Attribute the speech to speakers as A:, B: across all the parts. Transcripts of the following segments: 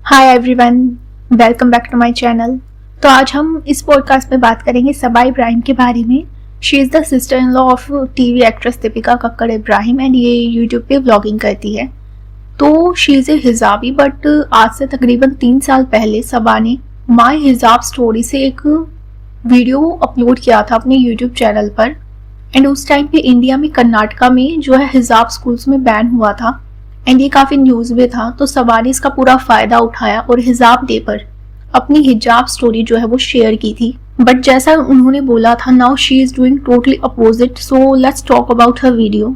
A: Hi everyone, welcome back to my channel. तो आज हम इस पॉडकास्ट में बात करेंगे सबा इब्राहिम के बारे में। She is the sister in law of TV actress Deepika Kakkar Ibrahim and ये यूट्यूब पे व्लॉगिंग करती है। तो शी इज़ ए हिजाबी, बट आज से तकरीबन 3 साल पहले सबा ने माय हिजाब स्टोरी से एक वीडियो अपलोड किया था अपने यूट्यूब चैनल पर। एंड उस टाइम पे इंडिया में कर्नाटका में जो है हिजाब स्कूल्स में बैन हुआ था एंड ये काफी न्यूज में था। तो सबा ने इसका पूरा फायदा उठाया और हिजाब डे पर अपनी हिजाब स्टोरी जो है वो शेयर की थी। बट जैसा उन्होंने बोला था, now she is doing totally opposite. So let's talk about her video.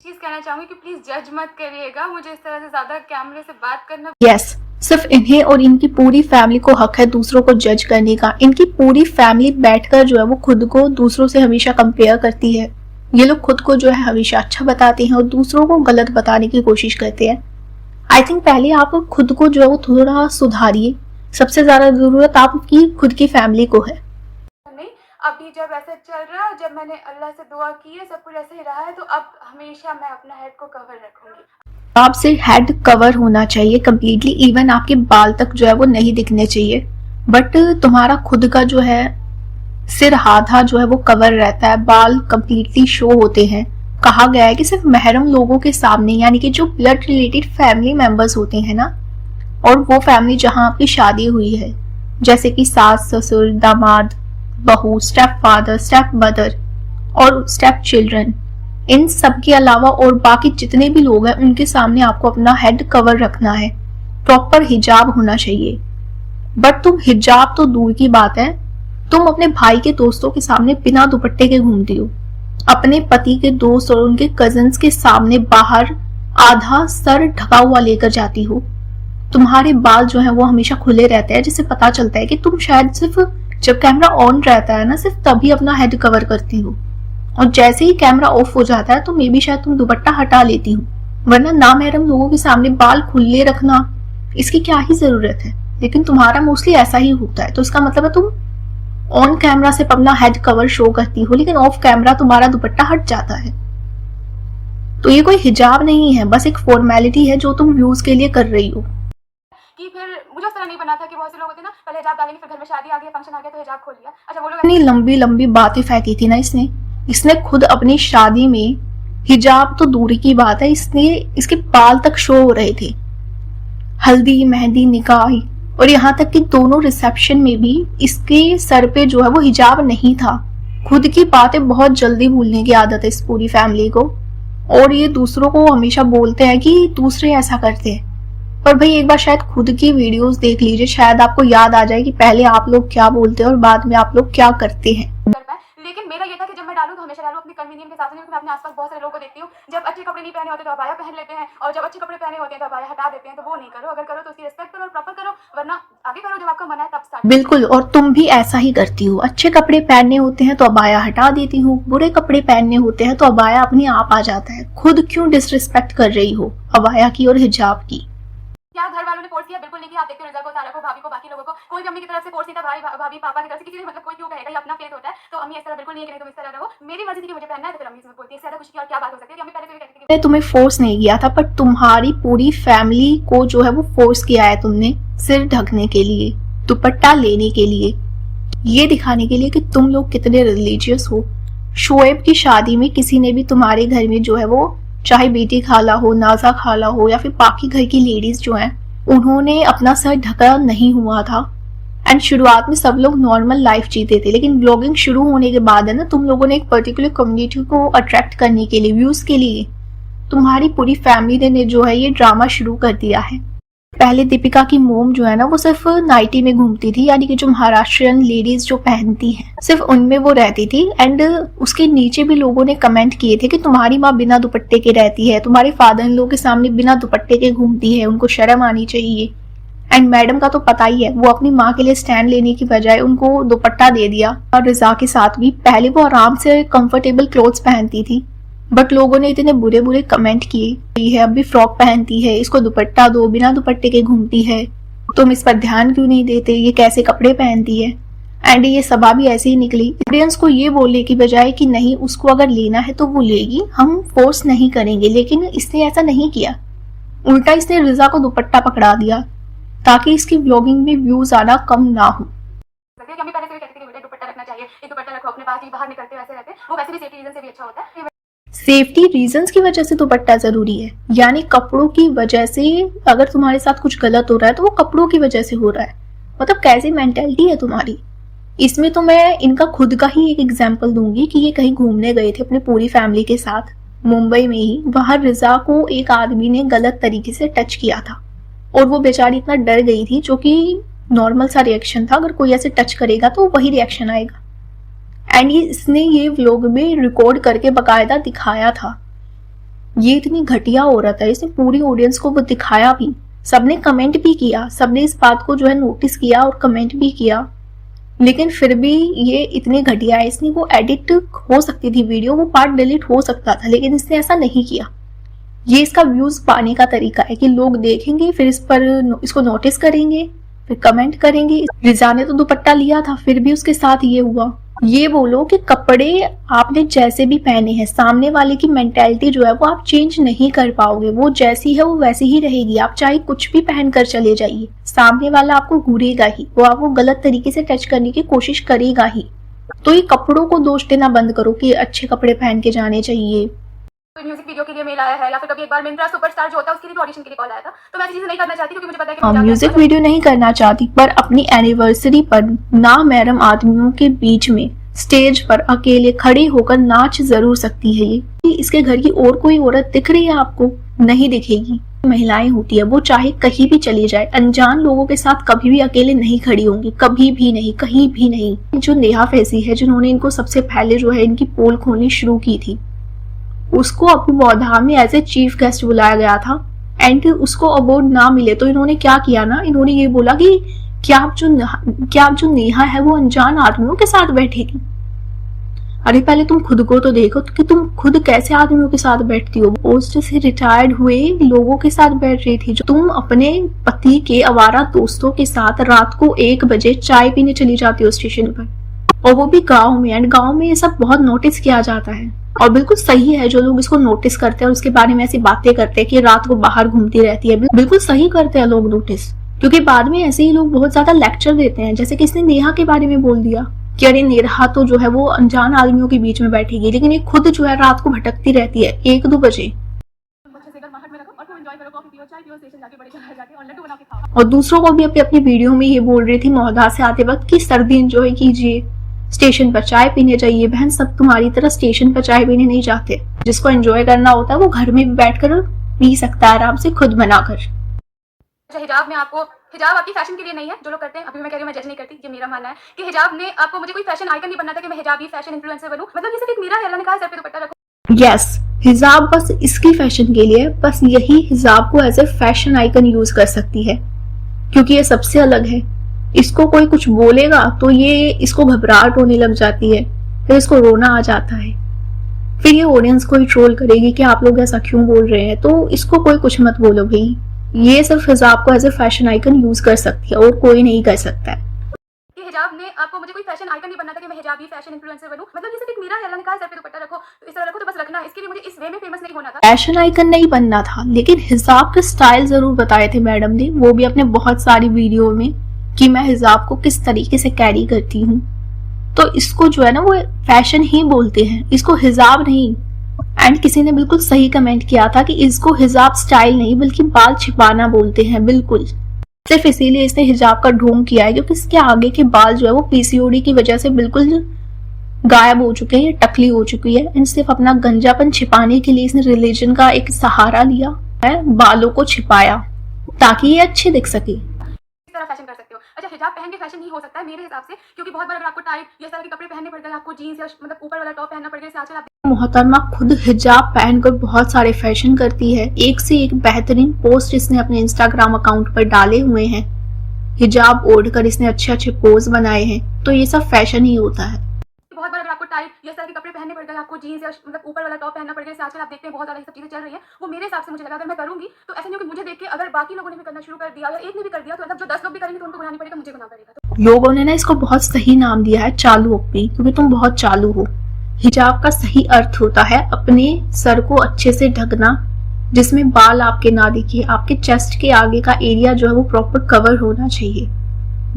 B: चीज कहना चाहूंगी कि प्लीज जज मत करिएगा मुझे इस तरह से ज्यादा कैमरे से बात करना।
A: यस, सिर्फ इन्हें और इनकी पूरी फैमिली को हक है दूसरों को जज करने का। इनकी पूरी फैमिली बैठकर जो है वो खुद को दूसरों से हमेशा कंपेयर करती है। ये लोग खुद को जो है हमेशा अच्छा बताते हैं और दूसरों को गलत बताने की कोशिश करते हैं। आई थिंक पहले आप खुद को जो है वो थोड़ा सुधारिए। सबसे ज्यादा जरूरत आपकी खुद की फैमिली को है।
B: नहीं, अभी जब ऐसा चल रहा है, जब मैंने अल्लाह से दुआ की है, सब कुछ ऐसे ही रहा है, तो अब हमेशा मैं अपना हेड को कवर रखूंगी।
A: आपसे हेड कवर होना चाहिए कम्प्लीटली, इवन आपके बाल तक जो है वो नहीं दिखने चाहिए। बट तुम्हारा खुद का जो है सिर आधा जो है वो कवर रहता है, बाल कंप्लीटली शो होते हैं। कहा गया है कि सिर्फ महरम लोगों के सामने, यानी कि जो ब्लड रिलेटेड फैमिली मेंबर्स होते हैं ना, और वो फैमिली जहां आपकी शादी हुई है, जैसे कि सास ससुर, दामाद, बहू, स्टेप फादर, स्टेप मदर और स्टेप चिल्ड्रन, इन सब के अलावा और बाकी जितने भी लोग हैं उनके सामने आपको अपना हेड कवर रखना है। प्रॉपर हिजाब होना चाहिए। बट तुम हिजाब तो दूर की बात है, तुम अपने भाई के दोस्तों के सामने बिना दुपट्टे के घूमती हो। अपने पति के दोस्त और उनके कजिन्स के सामने बाहर आधा सर ढका हुआ लेकर जाती हो। तुम्हारे बाल जो है वो हमेशा खुले रहते हैं, जिससे पता चलता है कि तुम शायद सिर्फ जब कैमरा ऑन रहता है ना, सिर्फ तभी अपना हेड कवर करती हो, और जैसे ही कैमरा ऑफ हो जाता है तो मे बी शायद तुम दुपट्टा हटा लेती हो। वरना नामहरम लोगों के सामने बाल खुले रखना, इसकी क्या ही जरूरत है। लेकिन तुम्हारा मोस्टली ऐसा ही होता है। तो इसका मतलब है तुम ऑन कैमरा सिर्फ अपना हेड कवर शो करती हो, लेकिन ऑफ कैमरा तुम्हारा दुपट्टा हट जाता है। तो ये कोई हिजाब नहीं है, बस एक फॉर्मेलिटी है जो तुम व्यूज के लिए कर रही हो।
B: कि फिर मुझे उस तरह नहीं बना था कि बहुत से लोग होते ना, पहले हिजाब डालेंगे, फिर घर में शादी आ गई, फंक्शन आ गया तो हिजाब खोल लिया। अच्छा, वो लोग
A: इतनी लंबी लंबी बातें फेंकी थी ना इसने खुद अपनी शादी में, हिजाब तो दूर की बात है, इसके बाल तक शो हो रहे थे। हल्दी, मेहंदी, निकाह और यहाँ तक कि दोनों रिसेप्शन में भी इसके सर पे जो है वो हिजाब नहीं था। खुद की बातें बहुत जल्दी भूलने की आदत है इस पूरी फैमिली को, और ये दूसरों को हमेशा बोलते हैं कि दूसरे ऐसा करते हैं। पर भाई एक बार शायद खुद की वीडियोस देख लीजिए, शायद आपको याद आ जाए कि पहले आप लोग क्या बोलते हैं और बाद में आप लोग क्या करते हैं।
B: लेकिन मेरा ये था कि जब मैं डालूं तो हमेशा डालूं अपनी कन्वीनियंस के हिसाब से, क्योंकि मैं अपने आसपास बहुत सारे लोगों को देखती हूँ, जब अच्छे कपड़े नहीं पहने होते तो अबाया पहन लेते हैं, और जब अच्छे कपड़े पहने होते हैं तो अबाया हटा देते हैं। तो वो नहीं करो, अगर करो तो उसकी रिस्पेक्ट करो और प्रॉपर करो, वरना आगे करो जब आपका मन है तब स्टार्ट।
A: बिल्कुल, और तुम भी ऐसा ही करती हो। अच्छे कपड़े पहनने होते हैं तो अबाया हटा देती हो, बुरे कपड़े पहनने होते हैं तो अबाया अपने आप आ जाता है। खुद क्यों डिसरिस्पेक्ट कर रही हो अबाया की और हिजाब की?
B: क्या घर वालों ने फोर्स किया? बिल्कुल नहीं किया। आप देखते हो रिजा को, सारा को, भाभी को, बाकी लोगों को, कोई भी अम्मी की तरफ से फोर्स नहीं था, भाई भाभी पापा की तरफ से किसी ने, मतलब कोई क्यों कहेगा, ये अपना फेथ होता है। तो अम्मी इस तरह बिल्कुल नहीं करें, तुम इस तरह रहो, मेरी मर्जी थी कि मुझे पहनना है तो फिर अम्मी इसमें बोलती है। इससे ज्यादा कुछ की और क्या बात हो सकती है कि अम्मी पहले से भी कहती थी।
A: तुम्हें फोर्स नहीं किया था, पर तुम्हारी पूरी फैमिली को जो है वो फोर्स किया है तुमने, सिर ढकने के लिए, दुपट्टा लेने के लिए, ये दिखाने के लिए कि तुम लोग कितने रिलीजियस हो। शोएब की शादी में किसी ने भी तुम्हारे घर में जो है वो, चाहे बेटी खाला हो, नाजा खाला हो, या फिर बाकी घर की लेडीज जो हैं, उन्होंने अपना सर ढका नहीं हुआ था। एंड शुरुआत में सब लोग नॉर्मल लाइफ जीते थे, लेकिन ब्लॉगिंग शुरू होने के बाद है ना, तुम लोगों ने एक पर्टिकुलर कम्युनिटी को अट्रैक्ट करने के लिए, व्यूज के लिए, तुम्हारी पूरी फैमिली ने जो है ये ड्रामा शुरू कर दिया है। पहले दीपिका की मोम जो है ना वो सिर्फ नाइटी में घूमती थी, यानी कि जो महाराष्ट्रियन लेडीज जो पहनती हैं सिर्फ उनमें वो रहती थी। एंड उसके नीचे भी लोगों ने कमेंट किए थे कि तुम्हारी माँ बिना दुपट्टे के रहती है, तुम्हारे फादर इन लोग के सामने बिना दुपट्टे के घूमती है, उनको शर्म आनी चाहिए। एंड मैडम का तो पता ही है, वो अपनी माँ के लिए स्टैंड लेने की बजाय उनको दुपट्टा दे दिया। और रिजा के साथ भी पहले वो आराम से कंफर्टेबल क्लोथ्स पहनती थी, बट लोगों ने इतने बुरे बुरे कमेंट किए है, अब भी फ्रॉक पहनती है, इसको दुपट्टा दो, बिना दुपट्टे के घूमती है, तुम इस पर ध्यान क्यों नहीं देते, ये कैसे कपड़े पहनती है। एंड ये सबा भी ऐसे ही निकली। ऑडियंस को ये बोलने की बजाय कि नहीं, उसको अगर लेना है तो वो लेगी, हम फोर्स नहीं करेंगे, लेकिन इसने ऐसा नहीं किया। उल्टा इसने रिजा को दुपट्टा पकड़ा दिया। ताकि इसकी व्लॉगिंग में व्यूज आना कम ना हो।
B: कि हमें पहले से भी कहते थे कि बेटा दुपट्टा रखना चाहिए, एक दुपट्टा रखो अपने पास, ही बाहर निकलते वैसे रहते, वो वैसे भी सेफ्टी रीजन से भी अच्छा होता है।
A: सेफ्टी रीजंस की वजह से दुपट्टा जरूरी है, यानी कपड़ों की वजह से अगर तुम्हारे साथ कुछ गलत हो रहा है तो वो कपड़ों की वजह से हो रहा है। मतलब कैसी मेंटेलिटी है तुम्हारी। इसमें तो मैं इनका खुद का ही एक एग्जांपल दूंगी कि ये कहीं घूमने गए थे अपनी पूरी फैमिली के साथ मुंबई में ही। वहां रिजा को एक आदमी ने गलत तरीके से टच किया था और वो बेचारी इतना डर गई थी, जो कि नॉर्मल सा रिएक्शन था, अगर कोई ऐसे टच करेगा तो वही रिएक्शन आएगा। एंड इसने ये व्लॉग में रिकॉर्ड करके बकायदा दिखाया था। ये इतनी घटिया औरत है, इसने पूरी ऑडियंस को वो दिखाया भी, सबने कमेंट भी किया, सबने इस बात को जो है नोटिस किया और कमेंट भी किया, लेकिन फिर भी ये इतनी घटिया है। इसने वो एडिट हो सकती थी वीडियो, वो पार्ट डिलीट हो सकता था, लेकिन इसने ऐसा नहीं किया। ये इसका व्यूज पाने का तरीका है कि लोग देखेंगे, फिर इसको नोटिस करेंगे, फिर कमेंट करेंगे। रिजा ने तो दुपट्टा लिया था, फिर भी उसके साथ ये हुआ। ये बोलो कि कपड़े आपने जैसे भी पहने हैं, सामने वाले की मेंटालिटी जो है वो आप चेंज नहीं कर पाओगे। वो जैसी है वो वैसी ही रहेगी। आप चाहे कुछ भी पहन कर चले जाइए, सामने वाला आपको घूरेगा ही, वो आपको गलत तरीके से टच करने की कोशिश करेगा ही। तो ये कपड़ों को दोष देना बंद करो कि अच्छे कपड़े पहन के जाने चाहिए।
B: कोई म्यूजिक वीडियो के लिए मेल आया है या फिर कभी एक बार मिंत्रा सुपरस्टार जो होता है उसके लिए ऑडिशन के लिए कॉल आया था, तो मैं ऐसी चीजें नहीं करना चाहती क्योंकि मुझे पता है कि
A: म्यूजिक वीडियो नहीं करना चाहती, पर अपनी एनिवर्सरी पर नामहरम आदमियों के बीच में स्टेज पर अकेले खड़ी होकर नाच जरूर सकती है। ये इसके घर की और कोई औरत दिख रही है आपको? नहीं दिखेगी। महिलाएं होती है वो चाहे कहीं भी चली जाए, अनजान लोगों के साथ कभी भी अकेले नहीं खड़ी होंगी, कभी भी नहीं, कहीं भी नहीं। जो नेहा फैजी है, जिन्होंने इनको सबसे पहले जो है इनकी पोल खोलनी शुरू की थी, उसको अपनी बौद्धा में एज ए चीफ गेस्ट बुलाया गया था एंड उसको अवार्ड ना मिले तो इन्होंने क्या किया ना, इन्होंने ये बोला कि क्या आप जो नेहा है वो अनजान आदमियों के साथ बैठेगी। अरे पहले तुम खुद को तो देखो कि तुम खुद कैसे आदमियों के साथ बैठती हो। पोस्ट से रिटायर्ड हुए लोगों के साथ बैठ रही थी। जो तुम अपने पति के आवारा दोस्तों के साथ रात को 1 बजे चाय पीने चली जाती हो स्टेशन पर, और वो भी गाँव में। एंड गाँव में ये सब बहुत नोटिस किया जाता है और बिल्कुल सही है जो लोग इसको नोटिस करते हैं और उसके बारे में ऐसी बातें करते हैं कि रात को बाहर घूमती रहती है। बिल्कुल सही करते हैं लोग नोटिस, क्योंकि बाद में ऐसे ही लोग बहुत ज्यादा लेक्चर देते हैं। जैसे कि इसने नेहा के बारे में बोल दिया कि अरे नेहा तो जो है वो अनजान आदमियों के बीच में बैठेगी, लेकिन ये खुद जो है रात को भटकती रहती है 1-2 बजे और दूसरों को भी अपनी वीडियो में ये बोल रही थी मौदा से आते वक्त कि सर्दी एंजॉय कीजिए, स्टेशन पर चाय पीने जाइए। बहन, सब तुम्हारी तरह स्टेशन पर चाय पीने नहीं जाते। जिसको एंजॉय करना होता है वो घर में भी बैठकर पी सकता है आराम से, खुद बनाकर।
B: हिजाब में आपको, हिजाब आपकी फैशन के लिए नहीं है। जो लोग करते हैं, अभी मैं कह रही हूँ, मैं जज नहीं करती, ये मेरा मानना है कि हिजाब ने आपको, मुझे कोई फैशन आइकन नहीं बनना था कि मैं हिजाबी फैशन इन्फ्लुएंसर बनूं। मतलब ये सिर्फ एक मेरा है, अल्लाह ने कहा सर पे दुपट्टा रखो।
A: यस, हिजाब बस इसकी फैशन के लिए, बस यही हिजाब को as a fashion icon use कर सकती है, क्योंकि ये सबसे अलग है। इसको कोई कुछ बोलेगा तो ये इसको घबराहट होने लग जाती है, फिर इसको रोना आ जाता है, फिर ये ऑडियंस को ही ट्रोल करेगी कि आप लोग ऐसा क्यों बोल रहे हैं। तो इसको कोई कुछ मत बोलो भाई, ये सिर्फ हिजाब को as a fashion icon use कर सकती है और कोई नहीं कर सकता है।
B: हिजाब ने आपको, मुझे कोई फैशन आइकन नहीं बनना था कि मैं हिजाबी फैशन इन्फ्लुएंसर बनूं। मतलब ये सिर्फ एक मेरा है, अल्लाह ने कहा सर पे दुपट्टा रखो, तो इस तरह रखो, तो बस रखना। इसके लिए मुझे इस वे में फेमस नहीं होना था,
A: फैशन आइकन नहीं बनना था, लेकिन हिजाब के स्टाइल जरूर बताए थे मैडम ने, वो भी अपने बहुत सारी वीडियो में, कि मैं हिजाब को किस तरीके से कैरी करती हूँ। तो इसको जो है ना वो फैशन ही बोलते हैं, इसको हिजाब नहीं। एंड किसी ने बिल्कुल सही कमेंट किया था कि इसको हिजाब स्टाइल नहीं बल्कि बाल छिपाना बोलते हैं। बिल्कुल, सिर्फ इसीलिए इसने हिजाब का ढोंग किया है क्योंकि इसके आगे के बाल जो है वो पीसीओडी की वजह से बिल्कुल गायब हो चुके हैं, टकली हो चुकी है। एंड सिर्फ अपना गंजापन छिपाने के लिए इसने रिलीजन का एक सहारा लिया है, बालों को छिपाया ताकि ये अच्छे दिख सके।
B: फैशन कर सकते हो। अच्छा, हिजाब पहन के फैशन नहीं हो सकता है मेरे हिसाब से, क्योंकि बहुत बार अगर आपको टाइट ये तरह के कपड़े पहनने पड़ गए, आपको जीन्स या मतलब ऊपर वाला टॉप पहनना पड़ गया, आजकल आप
A: मोहतरमा खुद हिजाब पहनकर बहुत सारे फैशन करती है। एक से एक बेहतरीन पोस्ट इसने अपने इंस्टाग्राम अकाउंट पर डाले हुए हैं। हिजाब ओढ़कर इसने अच्छे पोज बनाए हैं। तो ये सब फैशन ही होता है।
B: बहुत बार अगर आपको टाइट ये तरह के कपड़े पहनने पड़ गए, आपको जीन्स या मतलब ऊपर वाला टॉप पहनना पड़ गया, आजकल आप देखते हैं बहुत ज्यादा ये सब चीजें चल रही है। वो मेरे हिसाब से मुझे लगा अगर मैं करूंगी तो ऐसा नहीं हो कि मुझे देख के अगर बाकी लोगों ने भी करना शुरू कर दिया या एक ने भी कर दिया तो मतलब जो 10 लोग भी करेंगे तो उनको गुनाह नहीं पड़ेगा, मुझे गुनाह पड़ेगा। तो
A: लोगों ने ना इसको बहुत सही नाम दिया है, चालू अपनी, क्योंकि तुम बहुत चालू हो। हिजाब का सही अर्थ होता है अपने सर को अच्छे से ढकना, जिसमें बाल आपके ना दिखे, आपके चेस्ट के आगे का एरिया जो है वो प्रॉपर कवर होना चाहिए।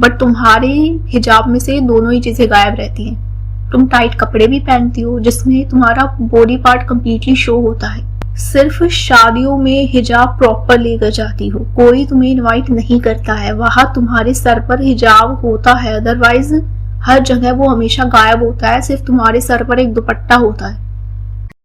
A: बट तुम्हारे हिजाब में से दोनों ही चीजें गायब रहती हैं। तुम टाइट कपड़े भी पहनती हो जिसमें तुम्हारा बॉडी पार्ट कंप्लीटली शो होता है। सिर्फ शादियों में हिजाब प्रॉपर लेकर जाती हो, कोई तुम्हें इनवाइट नहीं करता है, वहां तुम्हारे सर पर हिजाब होता है, अदरवाइज हर जगह वो हमेशा गायब होता है, सिर्फ तुम्हारे सर पर एक दुपट्टा होता है।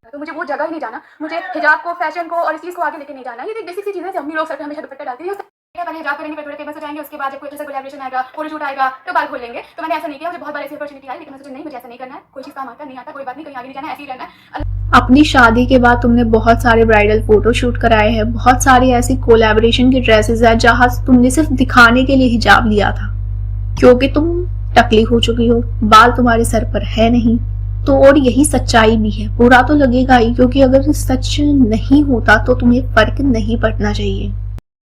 B: तो मुझे वो जगह ही नहीं जाना, मुझे हिजाब को, फैशन को और इस चीज़ को आगे लेके नहीं जाना। ये तो बेसिक सी चीज़ है, अम्मी लोग सर पे हमेशा दुपट्टा डालती है। पहले हिजाब करेंगे, फिर थोड़े फेमस हो जाएंगे, उसके बाद जब कोई अच्छा सा कोलैबोरेशन आएगा, फोटोशूट आएगा तो बाल खोल लेंगे। तो मैंने ऐसा नहीं किया, मुझे बहुत बार ऐसी अपॉर्चुनिटी आई, लेकिन मैं सोचा नहीं, मुझे ऐसा नहीं करना है। कोई चीज़ काम आता नहीं आता कोई बात नहीं, कहीं आगे नहीं जाना है, ऐसे ही रहना है।
A: अपनी शादी के बाद तुमने बहुत सारे ब्राइडल फोटो शूट कराए हैं, बहुत सारी ऐसी कोलैबोरेशन की ड्रेसेस है जहां तुमने सिर्फ दिखाने के लिए हिजाब लिया था, क्योंकि तुम टकली हो चुकी हो, बाल तुम्हारे सर पर है नहीं। तो और यही सच्चाई भी है, बुरा तो लगेगा ही, क्योंकि अगर सच नहीं होता तो तुम्हें फर्क नहीं पड़ना चाहिए।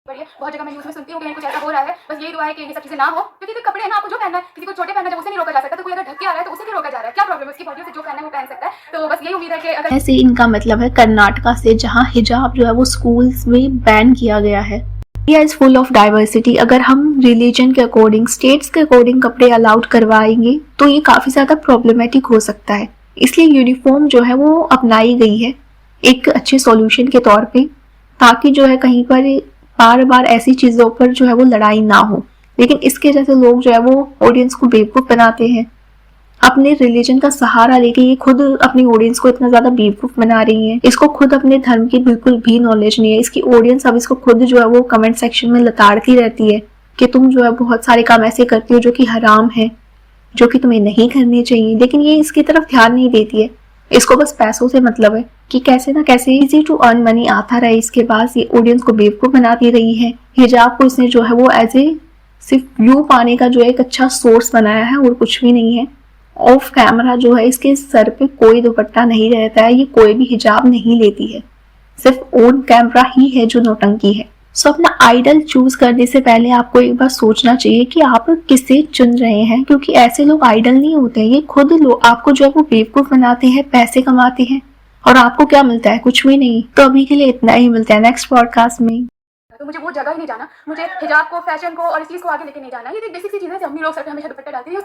B: बहुत जगह मैं न्यूज़ में सुनती हूँ कि कुछ ऐसा हो रहा है, बस यही दुआ है कि ये सब चीजें ना हो, क्योंकि तो कपड़े हैं ना, आपको जो पहनना है, किसी को छोटे पहनना है उसे नहीं रोका जा सकता, तो कोई अगर ढक के आ रहा है तो उसे क्यों रोका जा रहा है, क्या प्रॉब्लम है, उसकी बॉडी से जो पहनना है वो पहन सकता है। तो बस यही उम्मीद है कि अगर
A: ऐसे इनका मतलब है कर्नाटका से, जहाँ हिजाब जो है वो स्कूल्स में बैन किया गया है। India is full of diversity. अगर हम रिलीजन के अकॉर्डिंग, स्टेट्स के अकॉर्डिंग कपड़े अलाउड करवाएंगे तो ये काफी ज्यादा प्रॉब्लमेटिक हो सकता है। इसलिए यूनिफॉर्म जो है वो अपनाई गई है एक अच्छे सॉल्यूशन के तौर पे, ताकि जो है कहीं पर बार बार ऐसी चीजों पर जो है वो लड़ाई ना हो। लेकिन इसके जैसे लोग जो है वो ऑडियंस को बेवकूफ बनाते हैं, अपने रिलीजन का सहारा लेके ये खुद अपनी ऑडियंस को इतना ज्यादा बेवकूफ बना रही है। इसको खुद अपने धर्म की बिल्कुल भी नॉलेज नहीं है। इसकी ऑडियंस अब इसको खुद जो है वो कमेंट सेक्शन में लताड़ती रहती है कि तुम जो है बहुत सारे काम ऐसे करती हो जो कि हराम है, जो कि तुम्हें नहीं करने चाहिए, लेकिन ये इसकी तरफ ध्यान नहीं देती है। इसको बस पैसों से मतलब है कि कैसे ना कैसे इजी टू अर्न मनी आता रहे। इसके बाद ये ऑडियंस को बेवकूफ बनाती रही है। हिजाब को इसने जो है वो एज ए सिर्फ व्यू पाने का जो है एक अच्छा सोर्स बनाया है और कुछ भी नहीं है। ऑफ कैमरा जो है इसके सर पे कोई दुपट्टा नहीं रहता है, ये कोई भी हिजाब नहीं लेती है, सिर्फ ऑन कैमरा ही है जो नौटंकी है। सो अपना आइडल चूज करने से पहले आपको एक बार सोचना चाहिए कि आप किसे चुन रहे हैं, क्योंकि ऐसे लोग आइडल नहीं होते, ये खुद लोग आपको जो है वो बेवकूफ बनाते हैं, पैसे कमाते हैं, और आपको क्या मिलता है, कुछ भी नहीं। तो अभी के लिए इतना ही, मिलता है नेक्स्ट पॉडकास्ट में।
B: तो मुझे वो जगह ही नहीं जाना, मुझे हिजाब को, फैशन को और इस चीज़ को आगे लेके नहीं जाना। ये तो बेसिक सी चीज़ है, अम्मी लोग सर पे हमेशा दुपट्टा डालती है।